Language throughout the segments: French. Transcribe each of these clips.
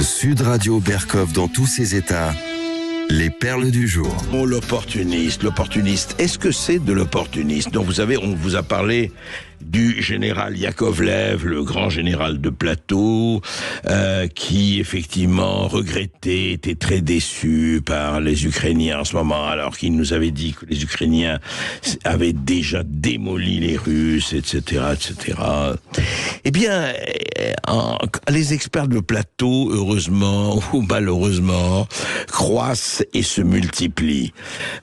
Sud Radio Berkov dans tous ses états. Les perles du jour. Bon, l'opportuniste. Est-ce que c'est de l'opportunisme? Donc vous savez, on vous a parlé du général Yakovlev, le grand général de plateau, qui effectivement regrettait, était très déçu par les Ukrainiens en ce moment, alors qu'il nous avait dit que les Ukrainiens avaient déjà démoli les Russes, etc., etc. Eh bien, les experts de plateau, heureusement ou malheureusement, croissent et se multiplient.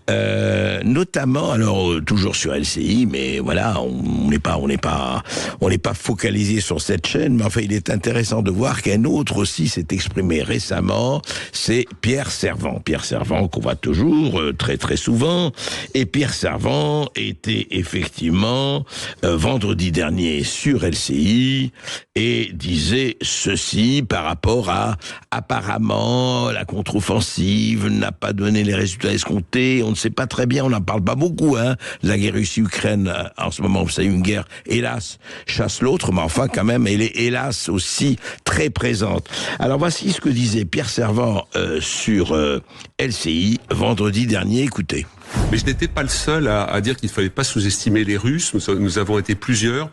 Notamment, alors toujours sur LCI, mais voilà, on n'est pas focalisé sur cette chaîne, mais enfin, il est intéressant de voir qu'un autre aussi s'est exprimé récemment, c'est Pierre Servan. Pierre Servan qu'on voit toujours très très souvent, et Pierre Servan était effectivement vendredi dernier sur LCI et disait ceci par rapport à apparemment la contre-offensive n'a pas donné les résultats escomptés, on ne sait pas très bien, on n'en parle pas beaucoup, de la guerre Russie-Ukraine en ce moment, c'est une guerre, hélas, chasse l'autre, mais enfin quand même, elle est hélas aussi très présente. Alors voici ce que disait Pierre Servan sur LCI vendredi dernier, écoutez. Mais je n'étais pas le seul à dire qu'il ne fallait pas sous-estimer les Russes, nous avons été plusieurs.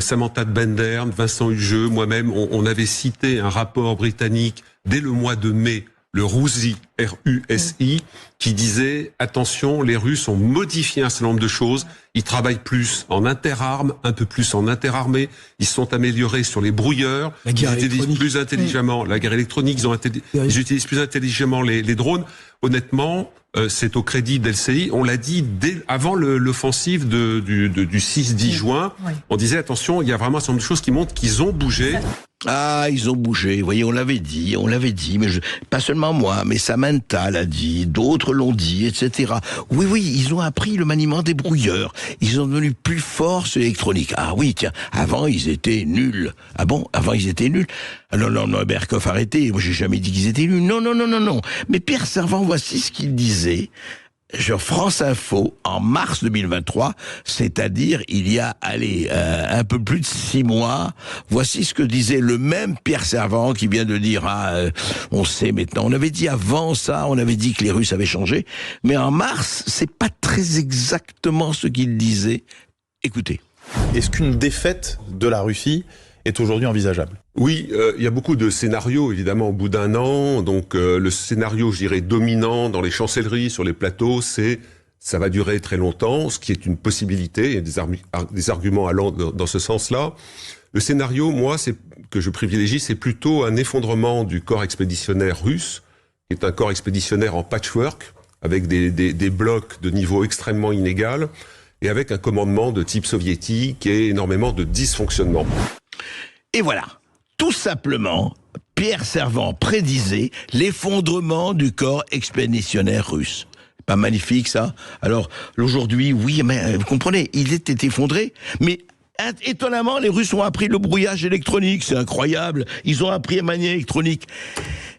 Samantha de Bendern, Vincent Hugeux, moi-même, on avait cité un rapport britannique dès le mois de mai, le RUSI, R-U-S-I, qui disait, attention, les Russes ont modifié un certain nombre de choses, ils travaillent plus en interarmes, un peu plus en interarmée, ils se sont améliorés sur les brouilleurs, ils utilisent plus intelligemment la guerre électronique, ils utilisent plus intelligemment les drones. Honnêtement, c'est au crédit d'LCI, on l'a dit avant l'offensive du 6-10 juin, on disait attention, il y a vraiment un certain nombre de choses qui montrent qu'ils ont bougé. Ah, ils ont bougé, vous voyez, on l'avait dit, mais pas seulement moi, mais Samantha l'a dit, d'autres l'ont dit, etc. Oui, ils ont appris le maniement des brouilleurs, ils sont devenus plus forts sur l'électronique. Ah oui, tiens, avant ils étaient nuls. Ah bon, avant ils étaient nuls? Ah non, Berkov, arrêtez, moi j'ai jamais dit qu'ils étaient nuls, non. Mais Pierre Servan, voici ce qu'il disait sur France Info en mars 2023, c'est-à-dire il y a, un peu plus de 6 mois. Voici ce que disait le même Pierre Servan qui vient de dire, on sait maintenant. On avait dit avant ça, on avait dit que les Russes avaient changé, mais en mars, c'est pas très exactement ce qu'il disait. Écoutez. Est-ce qu'une défaite de la Russie est aujourd'hui envisageable? Oui, il y a beaucoup de scénarios, évidemment, au bout d'un an. Donc, le scénario, je dirais, dominant dans les chancelleries, sur les plateaux, c'est ça va durer très longtemps, ce qui est une possibilité. Il y a des arguments allant dans ce sens-là. Le scénario, moi, que je privilégie, c'est plutôt un effondrement du corps expéditionnaire russe, qui est un corps expéditionnaire en patchwork, avec des blocs de niveau extrêmement inégal, et avec un commandement de type soviétique et énormément de dysfonctionnement. Et voilà. Tout simplement, Pierre Servan prédisait l'effondrement du corps expéditionnaire russe. Pas magnifique, ça? Alors, aujourd'hui, oui, mais vous comprenez, il était effondré, mais étonnamment, les Russes ont appris le brouillage électronique, c'est incroyable, ils ont appris à manier l'électronique.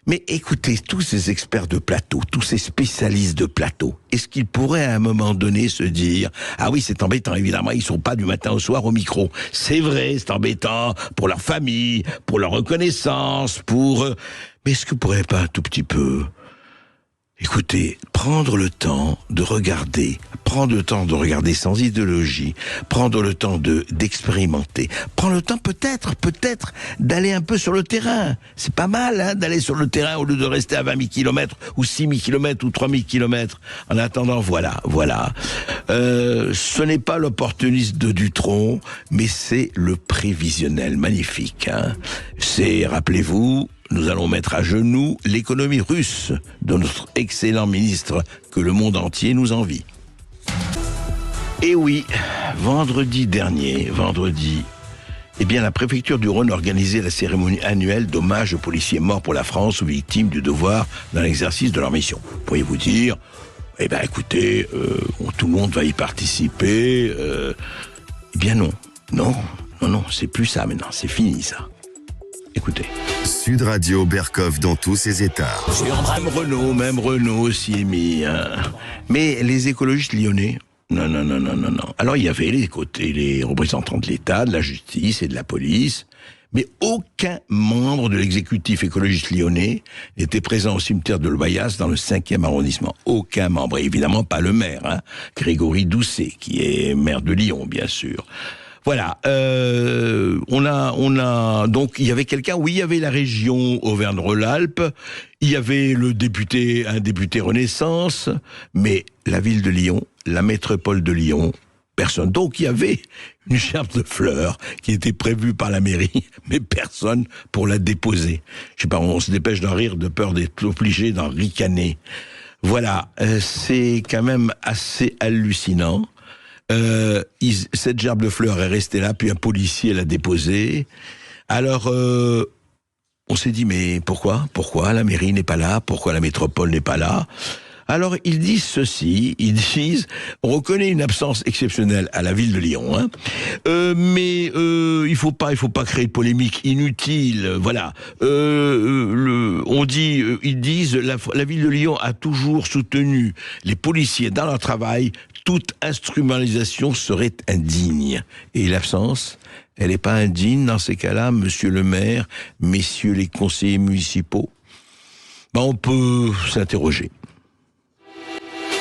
Mais écoutez, tous ces experts de plateau, tous ces spécialistes de plateau, est-ce qu'ils pourraient à un moment donné se dire « Ah oui, c'est embêtant, évidemment, ils sont pas du matin au soir au micro. C'est vrai, c'est embêtant pour leur famille, pour leur reconnaissance, Mais est-ce que pourrait pas un tout petit peu... Écoutez, prendre le temps de regarder sans idéologie, prendre le temps d'expérimenter, prendre le temps peut-être d'aller un peu sur le terrain. C'est pas mal d'aller sur le terrain au lieu de rester à 20 000 km ou 6 000 km ou 3 000 km. En attendant, voilà. Ce n'est pas l'opportuniste de Dutronc, mais c'est le prévisionnel magnifique. C'est, rappelez-vous, nous allons mettre à genoux l'économie russe de notre excellent ministre que le monde entier nous envie. Et oui, vendredi, la préfecture du Rhône organisait la cérémonie annuelle d'hommage aux policiers morts pour la France ou victimes du devoir dans l'exercice de leur mission. Pourriez-vous dire, écoutez, tout le monde va y participer. Non, c'est plus ça maintenant, c'est fini ça. Écoutez. Sud Radio Berkov dans tous ses états. Même Renault s'y est mis. Mais les écologistes lyonnais, non. Alors il y avait les représentants de l'État, de la justice et de la police. Mais aucun membre de l'exécutif écologiste lyonnais n'était présent au cimetière de Loyasse dans le 5e arrondissement. Aucun membre. Et évidemment pas le maire, hein, Grégory Doucet, qui est maire de Lyon, bien sûr. Voilà, on a donc il y avait quelqu'un, oui, il y avait la région Auvergne-Rhône-Alpes, il y avait un député Renaissance, mais la ville de Lyon, la métropole de Lyon, personne. Donc il y avait une gerbe de fleurs qui était prévue par la mairie, mais personne pour la déposer. Je sais pas, on se dépêche d'en rire de peur d'être obligé d'en ricaner. Voilà, c'est quand même assez hallucinant. Cette gerbe de fleurs est restée là, puis un policier l'a déposée. Alors, on s'est dit, mais pourquoi la mairie n'est pas là? Pourquoi la métropole n'est pas là? Alors, ils disent ceci, on reconnaît une absence exceptionnelle à la ville de Lyon, hein, mais il faut pas créer de polémique inutile, voilà. Ils disent, la ville de Lyon a toujours soutenu les policiers dans leur travail, toute instrumentalisation serait indigne. Et l'absence, elle n'est pas indigne dans ces cas-là, monsieur le maire, messieurs les conseillers municipaux? On peut s'interroger.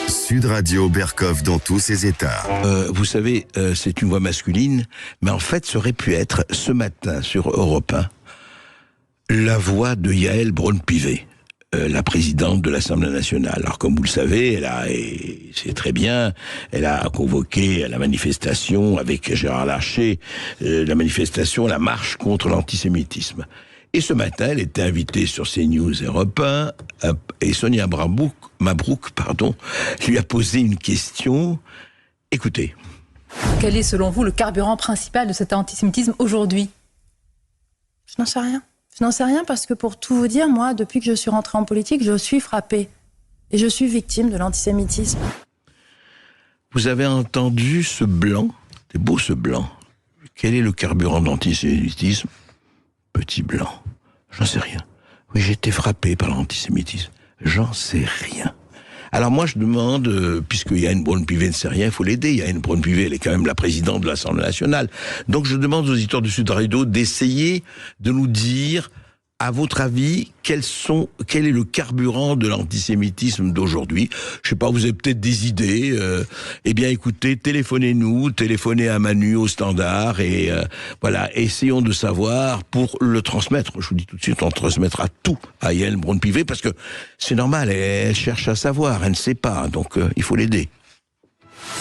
Sud Radio Berkov dans tous ses états. Vous savez, c'est une voix masculine, mais en fait, ça aurait pu être, ce matin, sur Europe 1, la voix de Yaël Braun-Pivet, la présidente de l'Assemblée nationale. Alors, comme vous le savez, c'est très bien, elle a convoqué la manifestation avec Gérard Larcher, la marche contre l'antisémitisme. Et ce matin, elle était invitée sur CNews Europe 1, et Sonia Mabrouk, lui a posé une question. Écoutez. Quel est, selon vous, le carburant principal de cet antisémitisme aujourd'hui? Je n'en sais rien. Je n'en sais rien parce que, pour tout vous dire, moi, depuis que je suis rentrée en politique, je suis frappée. Et je suis victime de l'antisémitisme. Vous avez entendu ce blanc? C'est beau, ce blanc. Quel est le carburant de l'antisémitisme? Petit blanc. J'en sais rien. Oui, j'ai été frappé par l'antisémitisme. J'en sais rien. Alors moi, je demande, puisque Yaël Braun-Pivet ne sait rien, il faut l'aider. Yaël Braun-Pivet, elle est quand même la présidente de l'Assemblée nationale. Donc je demande aux auditeurs du Sud Radio d'essayer de nous dire, à votre avis, quel est le carburant de l'antisémitisme d'aujourd'hui? Je sais pas, vous avez peut-être des idées. Eh bien, écoutez, téléphonez à Manu au standard et voilà, essayons de savoir pour le transmettre. Je vous dis tout de suite, on transmettra tout à Yaël Braun-Pivet parce que c'est normal, elle cherche à savoir, elle ne sait pas, donc il faut l'aider.